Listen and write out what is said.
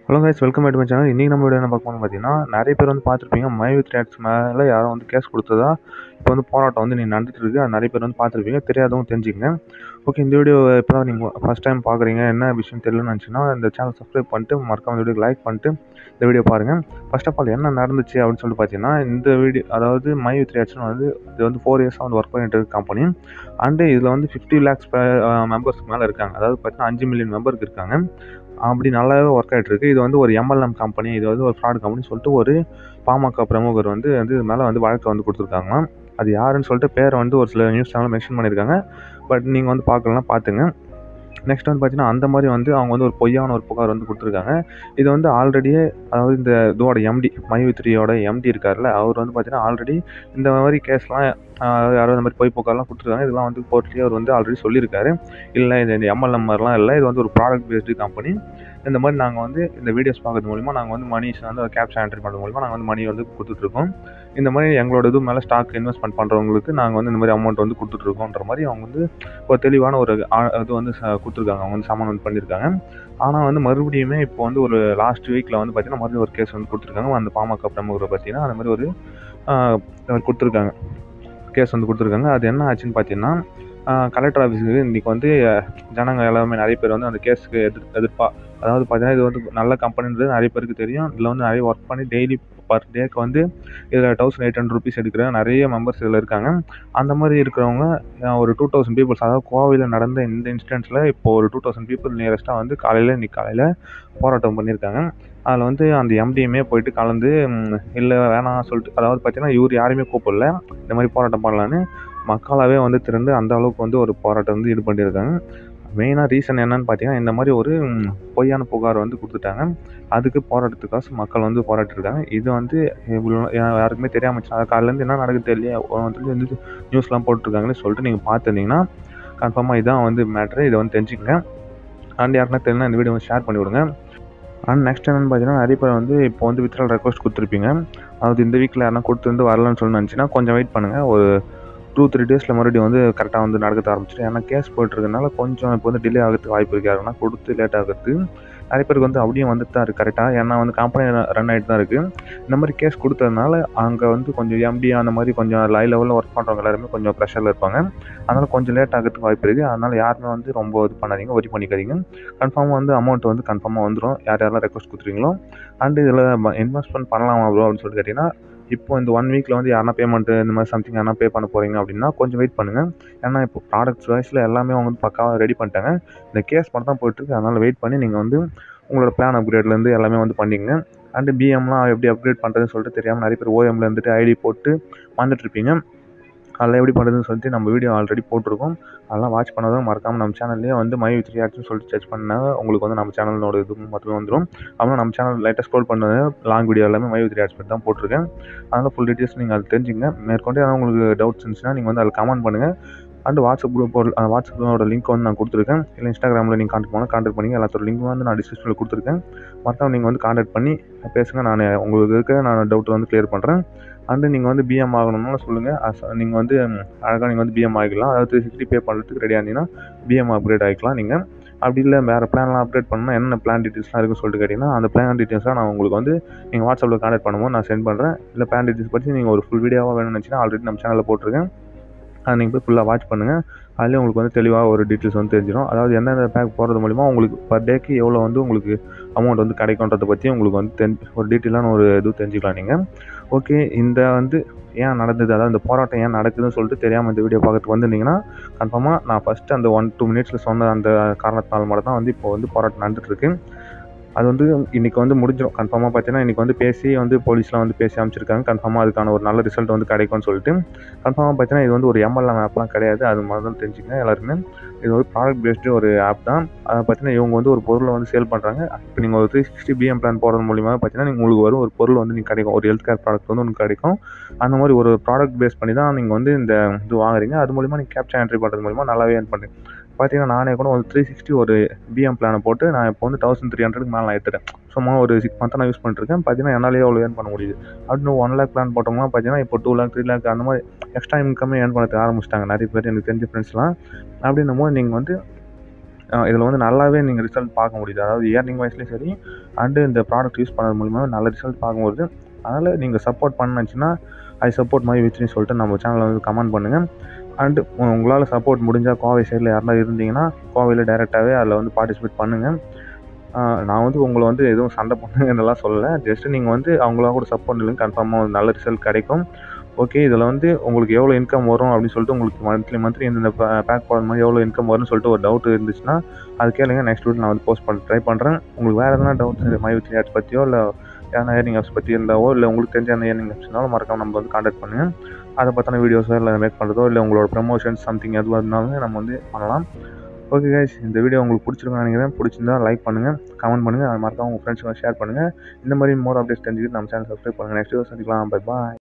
Hello guys, welcome back to my channel. இன்றைக்கி நம்ம video என்ன பார்க்க போகணும்னு பார்த்தீங்கன்னா, நிறைய பேர் வந்து பார்த்துருப்பீங்க. மை வித் ரேட்ஸ் மேலே யாரோ வந்து கேஸ் கொடுத்ததா இப்போ வந்து போராட்டம் வந்து நீங்கள் நடந்துட்டு இருக்கு. அது நிறைய பேர் வந்து பார்த்துருப்பீங்க. தெரியாதவங்க தெரிஞ்சுக்கங்க. ஓகே, இந்த வீடியோ இப்போ தான் நீங்கள் ஃபஸ்ட் டைம் பார்க்குறீங்க, என்ன விஷயம் தெரியலன்னு நினச்சிங்கன்னா இந்த சேனல் சப்ஸ்கிரைப் பண்ணிட்டு மறக்காம இந்த வீடியோக்கு லைக் பண்ணிட்டு இந்த வீடியோ பாருங்கள். ஃபர்ஸ்ட் ஆஃப் ஆல் என்ன நடந்துச்சு அப்படின்னு சொல்லிட்டு பார்த்தீங்கன்னா, இந்த வீடியோ அதாவது மை வித் ரேட்ஸ்னு வந்து இது வந்து 4 இயர்ஸாக வந்து ஒர்க் பண்ணிட்டு இருக்க கம்பெனி. அண்டு இதில் வந்து 50 lakhs மெம்பர்ஸ்க்கு மேலே இருக்காங்க. அதாவது பார்த்தீங்கன்னா 5 மில்லியன் மெம்பருக்கு இருக்காங்க. அப்படி நல்லாவே ஒர்க் ஆகிட்டு இருக்கு. இது வந்து ஒரு எம்எல்எம் கம்பெனி, இது வந்து ஒரு ஃப்ராட் கம்பெனி சொல்லிட்டு ஒரு பாமக பிரமுகர் வந்து இது மேலே வந்து வழக்கு வந்து கொடுத்துருக்காங்களாம். அது யாருன்னு சொல்லிட்டு பேரை வந்து ஒரு சில நியூஸ் சேனல் மென்ஷன் பண்ணியிருக்காங்க. பட் நீங்கள் வந்து பார்க்கலாம், பார்த்துங்க. நெக்ஸ்ட் வந்து பார்த்தீங்கன்னா, அந்த மாதிரி வந்து அவங்க வந்து ஒரு பொய்யான ஒரு புகார் வந்து கொடுத்துருக்காங்க. இது வந்து ஆல்ரெடியே, அதாவது இந்த இதோட எம்டி மைவித்ரியோட எம்டி இருக்கார்ல, அவர் வந்து பார்த்தீங்கன்னா ஆல்ரெடி இந்த மாதிரி கேஸ்லாம் யாராவது இந்த மாதிரி பொய் புகார்லாம் கொடுத்துருக்காங்க. இதெல்லாம் வந்து கோர்ட்லேயே அவர் வந்து ஆல்ரெடி சொல்லியிருக்காரு. இல்லை, இது எம்எல்எம் மாதிரிலாம் இல்லை, இது வந்து ஒரு ப்ராடக்ட் பேஸ்டு கம்பெனி. இந்த மாதிரி நாங்கள் வந்து இந்த வீடியோஸ் பார்க்கறது மூலிமா நாங்கள் வந்து மணிஸ் வந்து கேப்சர் என்ட்ரி பண்ணுறது மூலிமா நாங்கள் வந்து மணி வந்து கொடுத்துட்ருக்கோம். இந்த மாதிரி எங்களோட இது மேலே ஸ்டாக் இன்வெஸ்ட்மெண்ட் பண்ணுறவங்களுக்கு நாங்கள் வந்து இந்த மாதிரி அமௌண்ட் வந்து கொடுத்துட்ருக்கோன்ற மாதிரி அவங்க வந்து ஒரு தெளிவான ஒரு இது வந்து கொடுத்துருக்காங்க. அவங்க வந்து சம்மன் வந்து பண்ணியிருக்காங்க. ஆனால் வந்து மறுபடியுமே இப்போ வந்து ஒரு லாஸ்ட் வீக்கில் வந்து பார்த்தீங்கன்னா மறுபடியும் ஒரு கேஸ் வந்து கொடுத்துருக்காங்க. அந்த பாமக பிரமுகரை பார்த்தீங்கன்னா அந்த மாதிரி ஒரு கொடுத்துருக்காங்க, கேஸ் வந்து கொடுத்துருக்காங்க. அது என்ன ஆச்சுன்னு பார்த்தீங்கன்னா, கலெக்டர் ஆஃபீஸுக்கு இன்றைக்கி வந்து ஜனங்க எல்லாமே நிறைய பேர் வந்து அந்த கேஸுக்கு அதாவது பார்த்தீங்கன்னா இது வந்து நல்ல கம்பெனின்றது நிறைய பேருக்கு தெரியும். இதில் வந்து நிறைய ஒர்க் பண்ணி டெய்லி பர் டேக்கு வந்து இதில் 1800 rupees எடுக்கிற நிறைய மெம்பர்ஸ் இதில் இருக்காங்க. அந்த மாதிரி இருக்கிறவங்க ஒரு 2000 பீப்புள்ஸ், அதாவது கோவையில் நடந்த இந்த இன்சிடென்ட்ஸில் இப்போ ஒரு 2000 பீப்புள் நியரஸ்ட்டாக வந்து இன்னைக்கு காலையில் போராட்டம் பண்ணியிருக்காங்க. அதில் வந்து அந்த எம்டியுமே போயிட்டு கலந்து இல்லை வேணாம் சொல்லிட்டு, அதாவது பார்த்தீங்கன்னா இவர் யாரையுமே கூப்பிடல இந்த மாதிரி போராட்டம் பண்ணலான்னு, மக்களாகவே வந்து திரண்டு அந்த அளவுக்கு வந்து ஒரு போராட்டம் வந்து இது பண்ணியிருக்காங்க. மெயினாக ரீசன் என்னன்னு பார்த்தீங்கன்னா, இந்த மாதிரி ஒரு பொய்யான புகார் வந்து கொடுத்துட்டாங்க. அதுக்கு போராட்டத்துக்காக மக்கள் வந்து போராட்டிருக்காங்க. இது வந்து யாருக்குமே தெரியாமல் காலையிலேருந்து என்ன நடக்குது தெரியலையே, வந்து நியூஸ்லாம் போட்டிருக்காங்கன்னு சொல்லிட்டு நீங்கள் பார்த்துருந்தீங்கன்னா கன்ஃபார்மாக இதான் வந்து மேட்ரு. இதை வந்து தெரிஞ்சுக்கங்க. அண்ட் யாருக்குன்னா தெரியலனா இந்த வீடியோ வந்து ஷேர் பண்ணி விடுங்க. அண்ட் நெக்ஸ்ட் என்னென்னு பார்த்தீங்கன்னா, நிறைய பேர் வந்து இப்போ வந்து வித்ட்ரால் ரெக்வஸ்ட் கொடுத்துருப்பீங்க. அதாவது இந்த வீக்கில் யாருன்னா கொடுத்துருந்து வரலன்னு சொல்லி நினச்சின்னா கொஞ்சம் வெயிட் பண்ணுங்கள். ஒரு 2-3 டேஸில் மறுபடியும் வந்து கரெக்டாக வந்து நடக்க ஆரம்பிச்சிடும். ஏன்னா கேஸ் போய்ட்டுருக்கனால கொஞ்சம் இப்போ வந்து டிலே ஆகிறதுக்கு வாய்ப்பு இருக்குது. யாருன்னா கொடுத்து லேட் ஆகிறதுக்கு நிறைய பேருக்கு வந்து அப்படியே வந்துட்டு தான் இருக்குது கரெக்டாக. ஏன்னா வந்து கம்பெனி ரன் ஆகிட்டு தான் இருக்குது. இந்த மாதிரி கேஸ் கொடுத்ததுனால அங்கே வந்து கொஞ்சம் எம்டி அந்த மாதிரி கொஞ்சம் லை லெவலில் ஒர்க் பண்ணுறவங்க எல்லாருமே கொஞ்சம் ப்ரெஷரில் இருப்பாங்க. அதனால் கொஞ்சம் லேட் ஆகிறதுக்கு வாய்ப்பு இருக்குது. அதனால் யாருமே வந்து ரொம்ப இது பண்ணாதீங்க, ஒரி பண்ணிக்காதீங்க. கன்ஃபார்மாக வந்து அமௌண்ட் வந்து கன்ஃபார்மாக வந்துடும், யாரெல்லாம் ரெக்வஸ்ட் கொடுத்துருங்களோ. அண்டு இதில் இன்வெஸ்ட்மெண்ட் பண்ணலாமா ப்ரோ அப்படின்னு சொல்லிட்டு கேட்டிங்கன்னா, இப்போ இந்த 1 வீக்கில் வந்து யாருன்னா பேமெண்ட்டு இந்த மாதிரி சம்திங் யாருன்னா பே பண்ண போகிறீங்க அப்படின்னா கொஞ்சம் வெயிட் பண்ணுங்கள். ஏன்னா இப்போ ப்ராடக்ட்ஸ் வைஸில் எல்லாமே அவங்க வந்து பக்காவாக ரெடி பண்ணிட்டாங்க. இந்த கேஸ் மட்டும் தான் போயிட்டுருக்கு. அதனால் வெயிட் பண்ணி நீங்கள் வந்து உங்களோட பிளான் அப்கிரேட்லேருந்து எல்லாமே வந்து பண்ணிங்க. அண்டு பிஎம்லாம் எப்படி அப்கிரேட் பண்ணுறதுன்னு சொல்லிட்டு தெரியாமல் நிறைய பேர் ஓஎம்ல இருந்துட்டு ஐடி போட்டு வந்துட்டுருப்பீங்க. அதெல்லாம் எப்படி பண்ணுறதுன்னு சொல்லிட்டு நம்ம வீடியோ ஆல்ரெடி போட்டிருக்கோம். அதெல்லாம் வாட்ச் பண்ணாதான் மறக்காமல் நம்ம சேனல்லேயே வந்து மை வித் ரியாக்ட்னு சொல்லிட்டு சர்ச் பண்ணால் உங்களுக்கு வந்து நம்ம சேனலோட இது மட்டுமே வந்துடும். அப்புறம் நம்ம சேனல் லைட்டாக ஸ்க்ரோல் பண்ணது லாங் வீடியோ எல்லாமே மை வித் ரியாக்ட்ஸ் பற்றி தான் போட்டிருக்கேன். அதனால் ஃபுல் டீட்டெயில்ஸ் நீங்கள் அதை தெரிஞ்சுங்க. மேற்கொண்டு ஏதாவது உங்களுக்கு டவுட்ஸ் இருந்துச்சுன்னா நீங்கள் வந்து அதில் கமெண்ட் பண்ணுங்கள். அண்ட் வாட்ஸ்அப் குரூப்போட லிங்க் வந்து நான் கொடுத்துருக்கேன். இல்லை இன்ஸ்டாகிராமில் நீங்கள் கான்டாக்ட் பண்ணிங்க. எல்லாத்தோட லிங்க் வந்து நான் டிஸ்கிரிப்ஷனில் கொடுத்துருக்கேன். மறக்காம நீங்கள் வந்து கான்டாக்ட் பண்ணி பேசுங்க. நான் உங்களுக்கு இருக்க டவுட் வந்து கிளியர் பண்ணுறேன். அண்டு நீங்கள் வந்து பிஎம் ஆகணும்னாலும் சொல்லுங்கள். நீங்கள் வந்து அழகாக நீங்கள் வந்து பிஎம் ஆகிக்கலாம். அதாவது 360 பே பண்ணுறதுக்கு ரெடியாக இருந்தீங்கன்னா பிஎம் அப்கிரேட் ஆகிக்கலாம் நீங்கள். அப்படி இல்லை வேறு பிளான்லாம் அப்டேட் பண்ணால் என்னென்ன பிளான் டீட்டெயில்ஸ்லாம் இருக்குன்னு சொல்லிட்டு கேட்டிங்கன்னா, அந்த பிளான் டீட்டெயில்ஸ்லாம் நான் உங்களுக்கு வந்து நீங்கள் வாட்ஸ்அப்பில் கான்டாக்ட் பண்ணும்போது நான் சென்ட் பண்ணுறேன். இல்லை பிளான் டீட்டெயில்ஸ் பற்றி நீங்கள் ஒரு ஃபுல் வீடியோவாக வேணும்னு நினச்சிங்கன்னா ஆல்ரெடி நம்ம சேனலில் போட்டிருக்கேன். அதை நீங்கள் போய் ஃபுல்லாக வாட்ச் பண்ணுங்கள். அதுலேயே உங்களுக்கு வந்து தெளிவாக ஒரு டீட்டெயில்ஸ் வந்து தெரிஞ்சிடும். அதாவது எந்தெந்த பேக் போடுறது மூலிமா உங்களுக்கு பர் டேக்கு எவ்வளோ வந்து உங்களுக்கு அமௌண்ட் வந்து கிடைக்குன்றதை பற்றி உங்களுக்கு வந்து ஒரு டீட்டெயிலான ஒரு இது தெரிஞ்சுக்கலாம் நீங்கள். ஓகே, இந்த வந்து ஏன் நடந்தது, அதாவது இந்த போராட்டம் ஏன் நடக்குதுன்னு சொல்லிட்டு தெரியாமல் இந்த வீடியோ பார்க்கறதுக்கு வந்திருந்தீங்கன்னா கன்ஃபார்மாக நான் ஃபஸ்ட்டு அந்த 1-2 மினிட்ஸில் சொன்ன அந்த காரணத்தினால மட்டும் தான் வந்து இப்போ வந்து போராட்டம் நடந்துகிட்ருக்கு. அது வந்து இன்றைக்கி வந்து முடிஞ்சிடும். கன்ஃபார்மாக பார்த்தீங்கன்னா இன்றைக்கி வந்து பேசி வந்து போலீஸ்லாம் வந்து பேசி அமைச்சிருக்காங்க. கன்ஃபார்மாக அதுக்கான ஒரு நல்ல ரிசல்ட் வந்து கிடைக்கும்னு சொல்லிட்டு. கன்ஃபார்மாக பார்த்தீங்கன்னா இது வந்து ஒரு எம்எல்எம் ஆப்லாம் கிடையாது. அது முதல்ல தெரிஞ்சுக்கங்க எல்லாருமே. இது ஒரு ப்ராடக்ட் பேஸ்டு ஒரு ஆப் தான். அதை பார்த்தீங்கன்னா இவங்க வந்து ஒரு பொருளை வந்து சேல் பண்ணுறாங்க. இப்போ நீங்கள் ஒரு 360 பிஎம் பிளான் போடுறது மூலிமா பார்த்தீங்கன்னா உங்களுக்கு வரும் ஒரு பொருள் வந்து நீங்கள் கிடைக்கும். ஒரு ஹெல்த் கேர் ப்ராடக்ட் வந்து உங்களுக்கு கிடைக்கும். அந்த மாதிரி ஒரு ப்ராடக்ட் பேஸ் பண்ணி தான் நீங்கள் வந்து இந்த இது வாங்குறீங்க. அது மூலிமா நீங்கள் கேப்சர் என்ட்ரி பண்ணுறது மூலிமா நல்லாவே ஏர்ன் பண்ணுறீங்க. பார்த்தீங்கன்னா நானே கூட ஒரு 360 ஒரு பிஎம் பிளானை போட்டு நான் இப்போ வந்து 1300க்கு மேலே நான் எடுத்துட்டேன். சும்மா ஒரு 6 மந்த்தாக நான் யூஸ் பண்ணிட்டுருக்கேன். பார்த்தீங்கன்னா என்னாலேயே அவ்வளோ ஏர்ன் பண்ண முடியுது. அப்படின்னு 1 lakh பிளான் போட்டோம்னா பார்த்தீங்கன்னா இப்போ 2 lakh 3 lakh அந்த மாதிரி எக்ஸ்ட்ரா இன்கமே ஏர்ன் பண்ண ஆரம்பிச்சிட்டாங்க நிறைய பேர், எனக்கு தெரிஞ்ச ஃப்ரெண்ட்ஸ்லாம். அப்படின்னும் போது நீங்கள் வந்து இதில் வந்து நல்லாவே நீங்கள் ரிசல்ட் பார்க்க முடியுது. அதாவது ஏர்னிங் வைஸ்லேயும் சரி அண்டு இந்த ப்ராடக்ட் யூஸ் பண்ணது மூலிமா நல்ல ரிசல்ட் பார்க்கும்போது, அதனால் நீங்கள் சப்போர்ட் பண்ணச்சுன்னா ஐ சப்போர்ட் மை வித்னு சொல்லிட்டு நம்ம சேனலில் வந்து கமெண்ட் பண்ணுங்கள். அண்டு உங்களால் சப்போர்ட் முடிஞ்சால் கோவை சைடில் யாருனா இருந்தீங்கன்னா கோவையில் டைரெக்டாகவே அதில் வந்து பார்ட்டிசிபேட் பண்ணுங்கள். நான் வந்து உங்களை வந்து எதுவும் சண்டை பண்ணுங்கன்னெல்லாம் சொல்லலை. ஜஸ்ட்டு நீங்கள் வந்து அவங்களா கூட சப்போர்ட் இல்லைங்க, கன்ஃபார்மாக ஒரு நல்ல ரிசல்ட் கிடைக்கும். ஓகே, இதில் வந்து உங்களுக்கு எவ்வளோ இன்கம் வரும் அப்படின்னு சொல்லிட்டு உங்களுக்கு மந்த்லி இந்த பேக் போடுற மாதிரி எவ்வளோ இன்கம் வரும்னு சொல்லிட்டு ஒரு டவுட் இருந்துச்சுன்னா அது கேளுங்க. நெக்ஸ்ட் வீக் நான் வந்து போஸ்ட் பண்ண ட்ரை பண்ணுறேன். உங்களுக்கு வேறு எதனா டவுட்ஸ் மைவித்னி ஆப்ஸ் பற்றியோ இல்லை ஏன்னா ஏர்னிங் ஆப்ஸ் பற்றி இருந்தாவோ இல்லை உங்களுக்கு தெரிஞ்ச அந்த ஏர்னிங் ஆப்ஸ்னாலும் மறக்காம நம்ம வந்து கான்டாக்ட் பண்ணுங்கள். அதை பற்றின வீடியோஸோ இல்லை மேக் பண்ணுறதோ இல்லை உங்களோட ப்ரமோஷன்ஸ் சம்திங் எதுவாக இருந்தாலும் நம்ம வந்து பண்ணலாம். ஓகே கைஸ், இந்த வீடியோ உங்களுக்கு பிடிச்சிருக்குன்னு நினைக்கிறேன். பிடிச்சிருந்தா லைக் பண்ணுங்கள், கமெண்ட் பண்ணுங்கள், அது மறக்காம உங்கள் ஃப்ரெண்ட்ஸுக்கு ஷேர் பண்ணுங்கள். இந்த மாதிரி மோர் அப்டேட்ஸ் தெரிஞ்சுக்கிட்டு நம்ம சேனல் சப்ஸ்கிரைப் பண்ணுங்கள். நெக்ஸ்ட் வீடியோ சந்திக்கலாம். Bye bye.